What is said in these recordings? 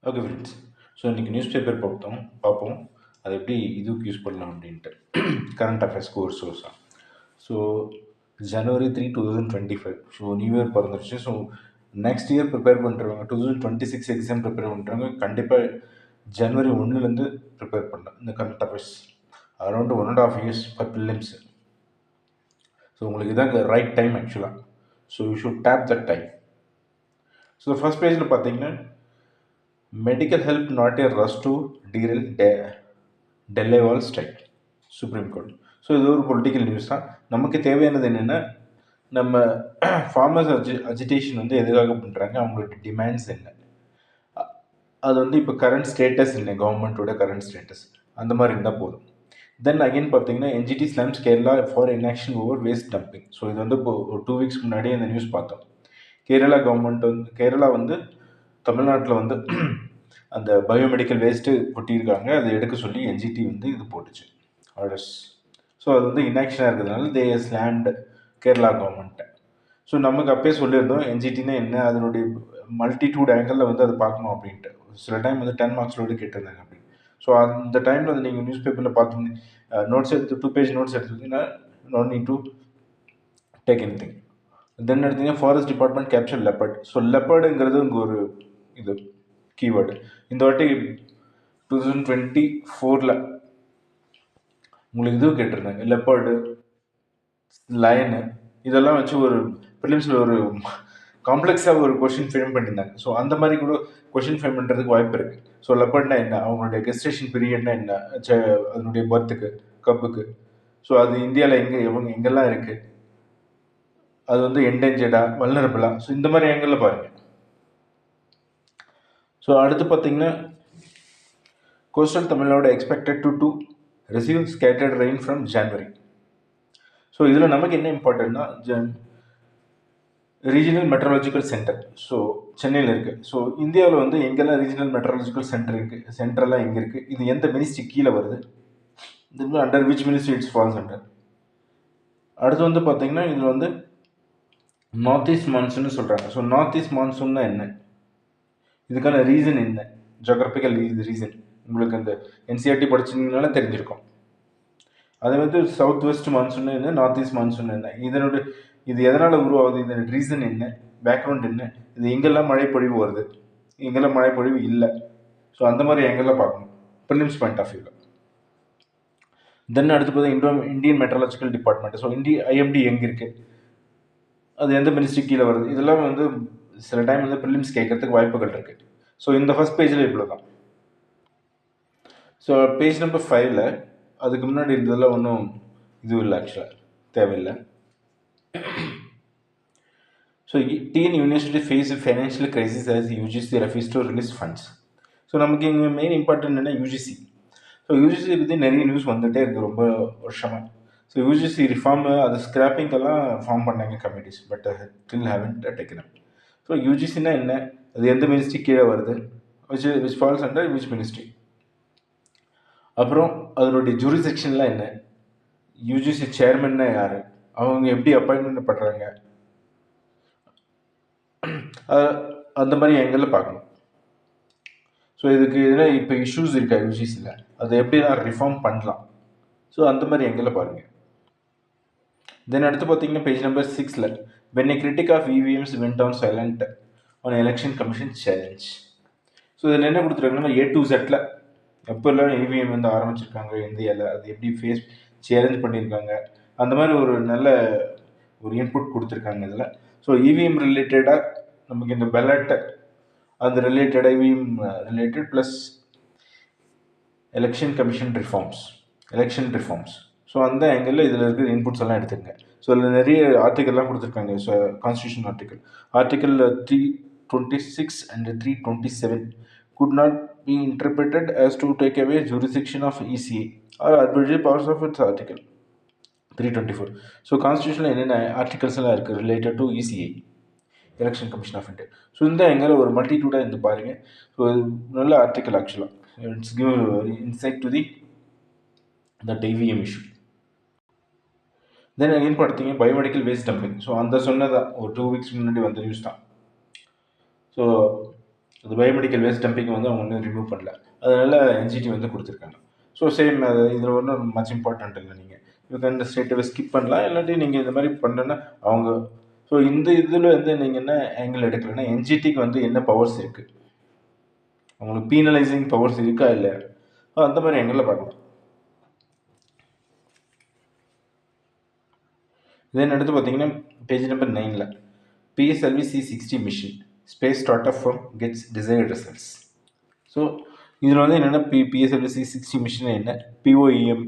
Okay friends. So இன்றைக்கி news paper பார்ப்போம் அது எப்படி இதுக்கு யூஸ் பண்ணலாம் அப்படின்ட்டு. கரண்ட் அஃபேர்ஸ்க்கு ஒரு சோர்ஸாக. ஸோ ஜனவரி 3 2025. ஸோ நியூ இயர் பிறந்துருச்சு. ஸோ நெக்ஸ்ட் இயர் ப்ரிப்பேர் பண்ணுறவங்க 2026 எக்ஸாம் ப்ரிப்பேர் பண்ணுறவங்க கண்டிப்பாக ஜனவரி 1லேருந்து ப்ரிப்பேர் பண்ணலாம் இந்த current affairs. Around 1.5 years for prelims. So உங்களுக்கு இதான் ரைட் டைம் ஆக்சுவலாக. So you should tap that time. So first பேஜில் பார்த்தீங்கன்னா medical help not a rush to derail Dallewal strike Supreme Court. So இது ஒரு பொலிட்டிக்கல் நியூஸ் தான். நமக்கு தேவையானது என்னென்னா நம்ம ஃபார்மர்ஸ் அஜிடேஷன் வந்து எதுக்காக பண்ணுறாங்க, அவங்களோட டிமாண்ட்ஸ் என்ன, அது வந்து இப்போ கரண்ட் ஸ்டேட்டஸ் என்ன, கவர்மெண்ட்டோட கரண்ட் ஸ்டேட்டஸ் அந்த மாதிரி இருந்தால் போதும். தென் அகைன் பார்த்தீங்கன்னா NGT slams Kerala for inaction over waste dumping. So இது வந்து இப்போ ஒரு 2 weeks முன்னாடியே இந்த நியூஸ் பார்த்தோம். கேரளா வந்து தமிழ்நாட்டில் வந்து அந்த பயோமெடிக்கல் வேஸ்ட்டு கொட்டியிருக்காங்க, அதை எடுக்க சொல்லி என்ஜிடி வந்து இது போட்டுச்சு ஆர்டர்ஸ். ஸோ அது வந்து இன்ஆக்ஷனாக இருக்கிறதுனால தே ஸ்லாண்ட் கேரளா கவர்மெண்ட்டை. ஸோ நமக்கு அப்பயே சொல்லியிருந்தோம் என்ஜிடினா என்ன, அதனுடைய மல்டிடியூட் ஆங்கிளில் வந்து அதை பார்க்கணும் அப்படின்ட்டு. சில டைம் வந்து 10 marksலோடு கேட்டிருந்தாங்க அப்படின்னு. ஸோ அந்த டைமில் வந்து நீங்கள் நியூஸ் பேப்பரில் பார்த்தீங்க நோட்ஸ் எடுத்து 2 page நோட்ஸ் எடுத்துக்கிட்டிங்கன்னா no need to take any thing. Then எடுத்தீங்கன்னா forest department capture leopard. So லெப்பர்டுங்கிறது இங்கே ஒரு இது கீவேர்டு. இந்த வாட்டி 2024 உங்களுக்கு இது கேட்டிருந்தாங்க லெப்பர்டு, லயனு, இதெல்லாம் வச்சு ஒரு ப்ரிலிம்ஸில் ஒரு காம்ப்ளெக்ஸாக ஒரு கொஷின் ஃப்ரேம் பண்ணியிருந்தாங்க. ஸோ அந்த மாதிரி கூட கொஷின் ஃப்ரேம் பண்ணுறதுக்கு வாய்ப்பு இருக்குது. ஸோ லெப்பர்ட்னா என்ன, அவங்களுடைய கெஸ்டேஷன் பீரியட்னா என்ன, அதனுடைய பர்த்துக்கு கப்புக்கு, ஸோ அது இந்தியாவில் எங்கெல்லாம் இருக்குது, அது வந்து என்டேஞ்சர்டா வல்னரபிளா, ஸோ இந்த மாதிரி ஆங்கிளில் பாருங்கள். ஸோ அடுத்து பார்த்தீங்கன்னா coastal Tamil Nadu expected to receive scattered rain from January. So இதில் நமக்கு என்ன இம்பார்ட்டன்ட்னா ரீஜனல் மெட்ரலாஜிக்கல் சென்டர் ஸோ சென்னையில் இருக்குது. ஸோ இந்தியாவில் வந்து எங்கெல்லாம் ரீஜனல் மெட்ரலாஜிக்கல் சென்டர் இருக்குது, சென்டரெல்லாம் எங்கே இருக்குது, இது எந்த மினிஸ்ட்ரி கீழே வருது, இது under which ministry it's falls under. அடுத்து வந்து பார்த்தீங்கன்னா இதில் வந்து நார்த் ஈஸ்ட் மான்சூன்னு சொல்கிறாங்க. ஸோ நார்த் ஈஸ்ட் மான்சூன்னா என்ன, இதுக்கான ரீசன் என்ன, ஜியோகிராபிக்கல் ரீசன் உங்களுக்கு அந்த என்சிஆர்டி படிச்சிங்கனால தெரிஞ்சிருக்கும். அது வந்து சவுத் வெஸ்ட் மான்சூன் என்ன, நார்த் ஈஸ்ட் மான்சூன் என்ன, இது எதனால் உருவாகுது, இதோட ரீசன் என்ன, பேக்ரவுண்ட் என்ன, இது எங்கெல்லாம் மழைப்பொழிவு வருது, எங்கெல்லாம் மழைப்பொழிவு இல்லை, ஸோ அந்த மாதிரி எங்கெல்லாம் பார்க்கணும் ப்ரிலிம்ஸ் பாயிண்ட் ஆஃப் வியூவில். தென் அடுத்து பார்த்தா Indian meteorological department. So IMD எங்கே இருக்குது, அது எந்த மினிஸ்ட்ரி கீழே வருது, இதெல்லாம் வந்து சில டைம் வந்து ப்ரிலிம்ஸ் கேட்கறதுக்கு வாய்ப்புகள் இருக்குது. ஸோ இந்த ஃபர்ஸ்ட் பேஜில் இவ்வளோ தான். ஸோ பேஜ் நம்பர் 5 அதுக்கு முன்னாடி இருந்ததெல்லாம் ஒன்றும் இது இல்லை, ஆக்சுவலாக தேவையில்லை. So TN university face financial crisis as UGC refuse to release funds. So நமக்கு இங்கே மெயின் இம்பார்ட்டன்ட் என்ன, யூஜிசி. ஸோ யூஜிசி பற்றி நிறைய நியூஸ் வந்துகிட்டே இருக்குது ரொம்ப வருஷமாக. ஸோ யூஜிசி ரிஃபார்ம் அது ஸ்கிராப்பிங்கெல்லாம் ஃபார்ம் பண்ணாங்க committees, but still haven't taken up. So யூஜிசினா என்ன, அது எந்த மினிஸ்ட்ரி கீழே வருது, which falls under which ministry, அப்புறம் அதனுடைய ஜூரிசெக்ஷன்லாம் என்ன, யூஜிசி சேர்மன்னா யார், அவங்க எப்படி அப்பாயின்மெண்ட் பண்ணுறாங்க, அந்த மாதிரி எங்கெல்லாம் பார்க்கணும். ஸோ இதுக்கு இதில் இப்போ இஷ்யூஸ் இருக்கா யூஜிசியில், அதை எப்படி நான் ரிஃபார்ம் பண்ணலாம், ஸோ அந்த மாதிரி எங்கெல்லாம் பாருங்கள். தென் அடுத்து பார்த்தீங்கன்னா page number 6 when a critic of EVMs went on silent on election commission challenge. So இதில் என்ன கொடுத்துருக்காங்கன்னா A to Z எப்போல்லாம் EVM வந்து ஆரம்பிச்சிருக்காங்க இந்தியாவில், அது எப்படி சேலஞ்ச் பண்ணியிருக்காங்க, அந்த மாதிரி ஒரு நல்ல ஒரு இன்புட் கொடுத்துருக்காங்க இதில். ஸோ இவிஎம் ரிலேட்டடாக நமக்கு இந்த பெலட் அது ரிலேட்டடாக EVM related plus election reforms. So அந்த ஆங்கிளில் இதில் இருக்கிற இன்புட்ஸ் எல்லாம் எடுத்துக்கங்க. ஸோ இதில் நிறைய ஆர்டிக்கல்லாம் கொடுத்துருக்காங்க. So constitution article 326 and 327 could not be interpreted as to take away jurisdiction of ECA or arbitrary powers of its article 324. So கான்ஸ்டியூஷனில் என்னென்ன ஆர்டிகல்ஸ் எல்லாம் இருக்குது related to ECA, election commission of India. So இந்த எங்களை ஒரு மல்டிடியூடாக இருந்து பாருங்கள். So இது நல்ல ஆர்டிக்கல் ஆக்சுவலாக. It's give inside to that EVM issue. Then again பார்த்தீங்க பயோமெடிக்கல் வேஸ்ட் டம்பிங். ஸோ அந்த சொன்னதான் ஒரு 2 weeks முன்னாடி வந்த நியூஸ் தான். ஸோ அது அந்த பயோமெடிக்கல் வேஸ்ட் டம்பிங் வந்து அவங்க வந்து ரிமூவ் பண்ணல. அதனால என்ஜிடி வந்து கொடுத்துருக்காங்க. ஸோ சேம் இதில் ஒன்றும் மச் இம்பார்ட்டன்ட் இல்லை. நீங்கள் இதுக்கு அந்த ஸ்டேட்டை ஸ்கிப் பண்ணலாம், இல்லாட்டி நீங்கள் இந்த மாதிரி பண்ணனா அவங்க. ஸோ இந்த இதில் வந்து நீங்கள் என்ன ஆங்கிள் எடுக்கலைன்னா என்ஜிடிக்கு வந்து என்ன பவர்ஸ் இருக்குது, அவங்களுக்கு பீனலைசிங் பவர்ஸ் இருக்கா இல்லை, அந்த மாதிரி ஆங்கிளில் பார்க்கலாம். தென் அடுத்து பார்த்தீங்கன்னா பேஜ் நம்பர் 9ல் PSLV C60 mission space start from gets desired results. So இதில் வந்து என்னென்னா PSLV C60 மிஷின் என்ன, POEM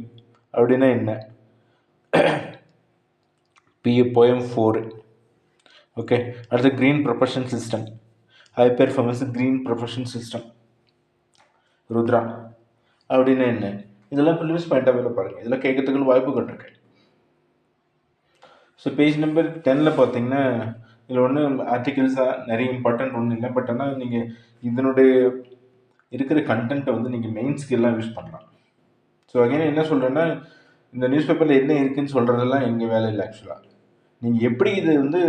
அப்படின்னா என்ன, POEM 4, ஓகே. அடுத்து green propulsion system, high performance green propulsion system Rudra அப்படின்னா என்ன, இதெல்லாம் ப்ரிலிம்ஸ் பாயிண்ட் ஆஃப் வியூவில் பாருங்கள். இதெல்லாம் கேட்கறதுக்கு வாய்ப்புகள் இருக்கு. ஸோ பேஜ் நம்பர் 10ல் பார்த்தீங்கன்னா இதில் ஒன்றும் ஆர்டிகிள்ஸாக நிறைய இம்பார்ட்டன்ட் ஒன்றும் இல்லை. பட் ஆனால் நீங்கள் இதனுடைய இருக்கிற கண்டென்ட்டை வந்து நீங்கள் மெயின் ஸ்கில்லாக யூஸ் பண்ணலாம். ஸோ அகைன் என்ன சொல்கிறேன்னா, இந்த நியூஸ் பேப்பரில் என்ன இருக்குதுன்னு சொல்கிறதெல்லாம் எங்கள் வேலை இல்லை. ஆக்சுவலாக நீங்கள் எப்படி இது வந்து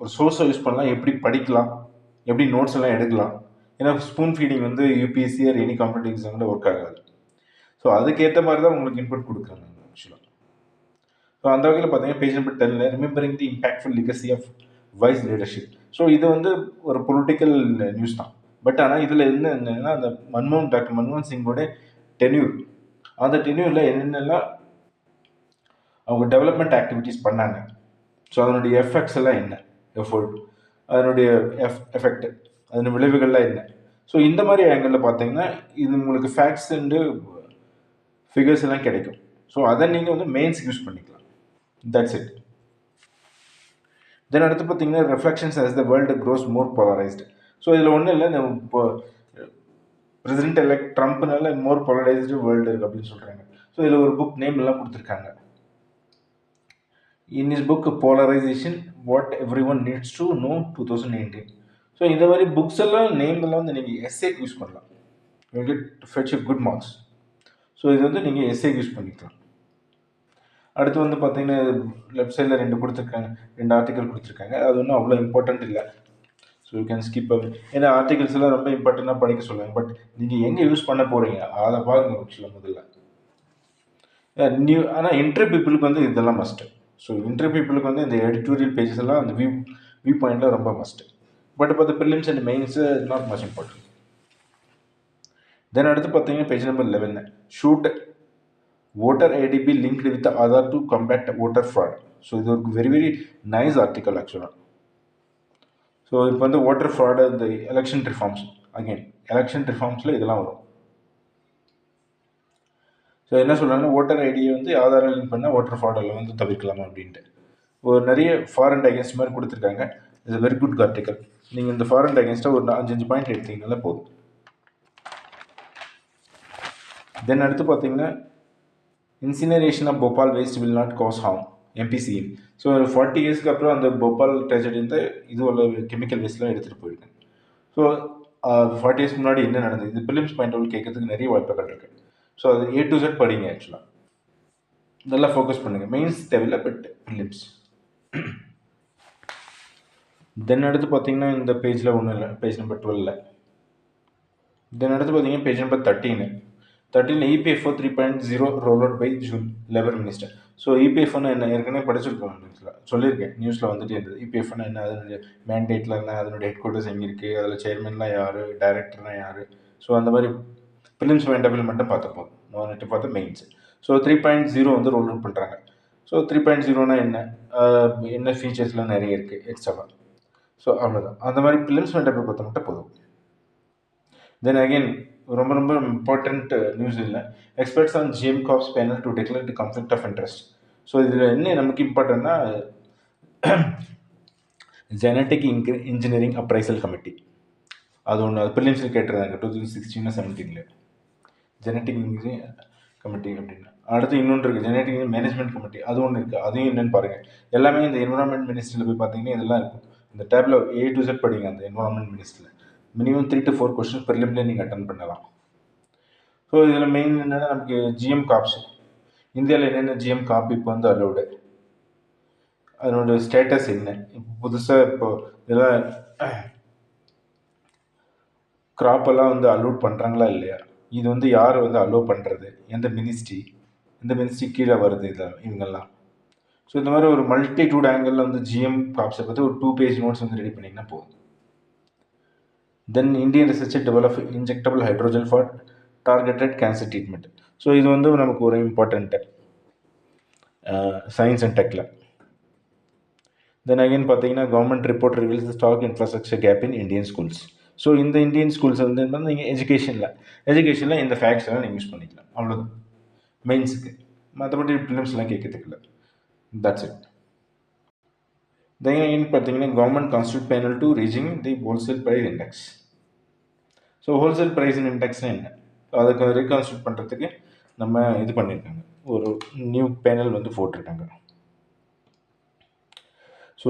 ஒரு சோர்ஸை யூஸ் பண்ணலாம், எப்படி படிக்கலாம், எப்படி நோட்ஸ் எல்லாம் எடுக்கலாம். ஏன்னா ஸ்பூன் ஃபீடிங் வந்து UPSC ஆர் எனி காம்படிட்டிவ் எக்ஸாமில் ஒர்க் ஆகாது. ஸோ அதுக்கேற்ற மாதிரி தான் உங்களுக்கு இன்புட் கொடுக்குறாங்க ஆக்சுவலாக. ஸோ அந்த வகையில் பார்த்தீங்கன்னா பேஜ் நம்பர் 10ல் remembering the impactful legacy of wise leadership. So இது வந்து ஒரு பொலிட்டிக்கல் நியூஸ் தான். பட் ஆனால் இதில் என்னன்னா அந்த டாக்டர் மன்மோகன் சிங்கோட டென்யூர், அந்த டென்யூரில் என்னென்னலாம் அவங்க டெவலப்மெண்ட் ஆக்டிவிட்டீஸ் பண்ணாங்க, ஸோ அதனுடைய எஃபெக்ட்ஸ் எல்லாம் என்ன, அதனுடைய எஃபெக்ட், அதனுடைய விளைவுகள்லாம் என்ன. ஸோ இந்த மாதிரி ஆங்கிளில் பார்த்தீங்கன்னா இது உங்களுக்கு ஃபேக்ட்ஸ் அண்டு ஃபிகர்ஸ் எல்லாம் கிடைக்கும். ஸோ அதை நீங்கள் வந்து மெயின்ஸ்க்கு யூஸ் பண்ணிக்கலாம். That's it. தென் அடுத்து பார்த்தீங்கன்னா reflections as the world grows more polarised. So இதில் ஒன்றும் இல்லை, இப்போ பிரசிடென்ட் எலெக்ட் ட்ரம்ப்னால மோர் போலரைஸ்டு வேர்ல்டு இருக்குது அப்படின்னு சொல்கிறாங்க. ஸோ இதில் ஒரு புக் நேம் எல்லாம் கொடுத்துருக்காங்க. In his book polarisation what every one needs to know 2019. So இந்த மாதிரி புக்ஸ் எல்லாம் நேம் எல்லாம் வந்து நீங்கள் எஸ்ஏக்கு யூஸ் பண்ணலாம். You get fetch good marks. So இது வந்து நீங்கள் எஸ்ஏக்கு யூஸ் பண்ணிக்கலாம். அடுத்து வந்து பார்த்தீங்கன்னா லெஃப்ட் சைடில் 2 ஆர்டிக்கல் கொடுத்துருக்காங்க. அது ஒன்றும் அவ்வளோ இம்பார்ட்டன்ட் இல்லை. ஸோ யூ கேன் ஸ்கிப் அப். ஏன்னா ஆர்டிகல்ஸ் எல்லாம் ரொம்ப இம்பார்ட்டண்ட்டாக படிக்க சொல்லுவாங்க. பட் நீங்கள் எங்கே யூஸ் பண்ண போகிறீங்க அதை பாருங்க ஆக்சுவலாக முதல்ல. ஆனால் இன்டர்வியூ பீப்புளுக்கு வந்து இதெல்லாம் மஸ்ட்டு. ஸோ இன்டர்வியூ பீப்புளுக்கு வந்து இந்த எடிட்டோரியல் பேஜஸ் எல்லாம் அந்த வியூ பாயிண்டில் ரொம்ப மஸ்ட்டு. பட் இப்போ prelims and mains not much important. Then அடுத்து பார்த்தீங்கன்னா page number 11 shoot voter ID be linked with the Aadhaar to combat voter fraud. So இது ஒரு வெரி நைஸ் ஆர்டிக்கல் ஆக்சுவலாக. So இப்போ வந்து ஓட்டர் ஃப்ராடு, இந்த எலெக்ஷன் ரிஃபார்ம்ஸ், அகெயின் எலெக்ஷன் ரிஃபார்ம்ஸில் இதெல்லாம் வரும். ஸோ என்ன சொல்கிறாங்கன்னா ஓட்டர் ஐடியை வந்து ஆதாரம் லிங்க் பண்ணால் ஓட்டர் ஃப்ராடெல்லாம் வந்து தவிர்க்கலாமா அப்படின்ட்டு ஒரு நிறைய ஃபார் அண்ட் அகேன்ஸ்ட் மாதிரி கொடுத்துருக்காங்க. It's very good article. நீங்கள் இந்த ஃபார் அண்ட் அகேன்ஸ்டாக ஒரு 5 பாயிண்ட் எடுத்தீங்கனால போதும். தென் அடுத்து பார்த்தீங்கன்னா incineration of Bhopal waste will not cause harm MPCM. So 40 இயர்ஸ்க்கு அப்புறம் அந்த போபால் ட்ரெஜடி வந்து இது உள்ள கெமிக்கல் வேஸ்ட்லாம் எடுத்துகிட்டு போயிருக்கேன். ஸோ 40 இயர்ஸ்க்கு முன்னாடி என்ன நடந்தது, இது ப்ரிலிம்ஸ் பாயிண்ட் ஆஃப் கேட்கறதுக்கு நிறைய வாய்ப்புகள் இருக்குது. ஸோ அது A to Z படிங்க. ஆக்சுவலாக நல்லா ஃபோக்கஸ் பண்ணுங்கள். மெயின்ஸ் தேவையில்லை, பட் ப்ரிலிம்ஸ். தென் அடுத்து பார்த்தீங்கன்னா இந்த பேஜில் ஒன்றும் இல்லை, பேஜ் நம்பர் 12. தென் அடுத்து பார்த்தீங்கன்னா page number 13 EPFO 3.0 roll out by June labour minister. So EPFOன்னு என்ன ஏற்கனவே படிச்சிருக்கோம், சொல்லியிருக்கேன், நியூஸில் வந்துட்டு இருந்தது. EPFOன்னா என்ன, அதனுடைய மேண்டேட்டில் என்ன, அதனுடைய ஹெட் குவார்ட்டர்ஸ் எங்கே இருக்குது, அதில் சேர்மன்லாம் யார், டைரக்டர்லாம் யார். ஸோ அந்த மாதிரி ப்ரிலிம்ஸ் பாயிண்ட் மட்டும் பார்த்துப்போம், நோட்டு பார்த்து மெயின்ஸ். ஸோ 3.0 வந்து ரோல் அவுட் பண்ணுறாங்க. ஸோ 3.0னா என்ன ஃபீச்சர்ஸ்லாம் நிறைய இருக்குது எக்ஸ்ட்ராவாக. ஸோ அவ்வளோதான். அந்த மாதிரி ப்ரிலிம்ஸ் பாயிண்ட் பார்த்து மட்டும் போதும். தென் அகெயின் ரொம்ப இம்பார்ட்டண்ட் நியூஸ் இல்லை, experts on GM Corps panel to declare the conflict of interest. So இதில் என்ன நமக்கு இம்பார்ட்டன்னா ஜெனட்டிக் இன்ஜினியரிங் அப்ரைசல் கமிட்டி, அது ஒன்று அது ப்ரிலிம்ஸில் கேட்டிருந்தாங்க 2016-17 ஜெனட்டிக் இன்ஜினியரிங் கமிட்டி அப்படின்னு. அடுத்து இன்னொன்று இருக்குது ஜெனட்டிக் மேனேஜ்மெண்ட் கமிட்டி, அது ஒன்று இருக்குது. அதையும் என்னென்னு பாருங்கள். எல்லாமே இந்த என்விரான்மெண்ட் மினிஸ்ட்ரியில் போய் பார்த்தீங்கன்னா இதெல்லாம் இருக்கும். இந்த டேப்பில் A to Z படிங்க. அந்த என்விரான்மெண்ட் மினிஸ்ட்ரியில் மினிமம் 3 to 4 கொஸ்டின் ப்ரிலிம்லேயே நீங்கள் அட்டன் பண்ணலாம். ஸோ இதில் மெயின் என்னென்னா நமக்கு GM Corps, இந்தியாவில் என்னென்ன GM Corp இப்போ வந்து அலோடு, அதனோட ஸ்டேட்டஸ் என்ன, இப்போ புதுசாக இப்போ இதெல்லாம் கிராப்பெல்லாம் வந்து அலோட் பண்ணுறாங்களா இல்லையா, இது வந்து யார் வந்து அலோவ் பண்ணுறது, எந்த மினிஸ்ட்ரி கீழே வருது இதில் இவங்கெல்லாம். ஸோ இந்த மாதிரி ஒரு மல்டிடியூட் ஆங்கிளில் வந்து ஜிஎம் கிராப்ஸை பற்றி ஒரு 2 பேஜ் நோட்ஸ் வந்து ரெடி பண்ணிங்கன்னா போதும். Then Indian research develop injectable hydrogel for targeted cancer treatment. So இது வந்து நமக்கு ஒரு இம்பார்ட்டண்ட்டு சயின்ஸ் அண்ட் டெக்கில். தென் அகைன் பார்த்தீங்கன்னா government report reveals stark infrastructure gap in Indian schools. So இந்த இந்தியன் ஸ்கூல்ஸ் வந்து நீங்கள் எஜுகேஷனில் இந்த ஃபேக்ட்ஸ் எல்லாம் நீங்கள் யூஸ் பண்ணிக்கலாம். அவ்வளோதான் மெயின்ஸுக்கு. மற்றபடி ஃபிலிம்ஸ்லாம் கேட்கறதுக்கு இல்லை. That's it. தென் அகைன் பார்த்தீங்கன்னா government constitute panel to reaching the wholesale price index. So wholesale price இண்டெக்ஸ்னால் என்ன, அதுக்கு ரீகான்ஸ்டியூட் பண்ணுறதுக்கு நம்ம இது பண்ணியிருக்காங்க, ஒரு நியூ பேனல் வந்து போட்டிருக்காங்க. ஸோ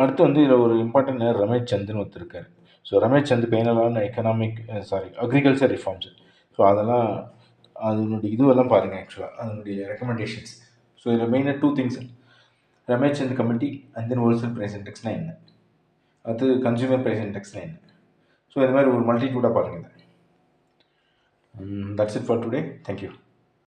அடுத்து வந்து இதில் ஒரு இம்பார்ட்டன்ட் ரமேஷ் சந்துன்னு ஒருத்தர் இருக்கார். ஸோ ரமேஷ் சந்த் பேனலான அக்ரிகல்ச்சர் ரிஃபார்ம்ஸ். ஸோ அதெல்லாம் அதனுடைய இதுவெல்லாம் பாருங்கள். ஆக்சுவலாக அதனுடைய ரெக்கமெண்டேஷன்ஸ். ஸோ இதில் மெயினாக 2 things, Ramesh Chand committee and then wholesale price இண்டெக்ஸ்னால் என்ன, அது கன்சூமர் ப்ரைஸ் இண்டெக்ஸ்னால் என்ன. ஸோ இந்த மாதிரி ஒரு மல்டிடியூடாக பாருங்கள். That's it for today. Thank you.